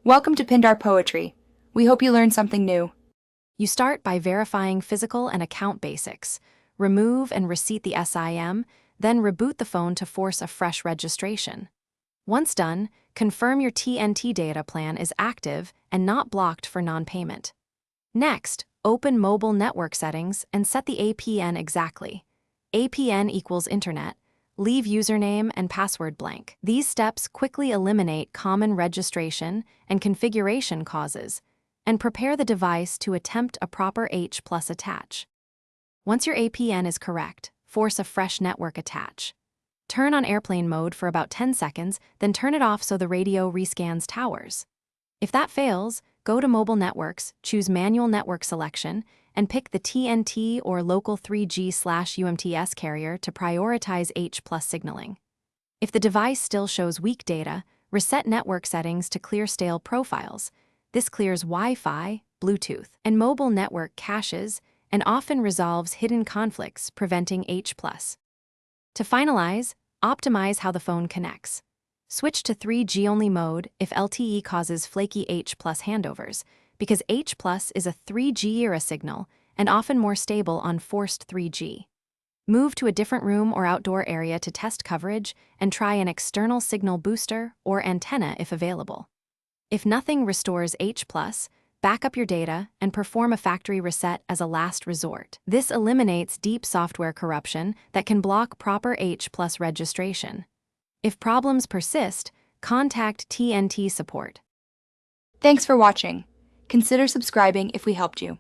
Welcome to Pindar Poetry. We hope you learned something new. You start by verifying physical and account basics, remove and reset the SIM, then reboot the phone to force a fresh registration. Once done, confirm your TNT data plan is active and not blocked for non-payment. Next, open mobile network settings and set the APN exactly. APN equals internet. Leave username and password blank. These steps quickly eliminate common registration and configuration causes and prepare the device to attempt a proper H+ attach. Once your APN is correct, force a fresh network attach. Turn on airplane mode for about 10 seconds, then turn it off so the radio rescans towers. If that fails, go to Mobile Networks, choose Manual Network Selection, and pick the TNT or local 3G/UMTS carrier to prioritize H+ signaling. If the device still shows weak data, reset network settings to clear stale profiles. This clears Wi-Fi, Bluetooth, and mobile network caches and often resolves hidden conflicts, preventing H+. To finalize, optimize how the phone connects. Switch to 3G-only mode if LTE causes flaky H+ handovers, because H+ is a 3G-era signal and often more stable on forced 3G. Move to a different room or outdoor area to test coverage and try an external signal booster or antenna if available. If nothing restores H+, back up your data and perform a factory reset as a last resort. This eliminates deep software corruption that can block proper H+ registration. If problems persist, contact TNT support. Thanks for watching. Consider subscribing if we helped you.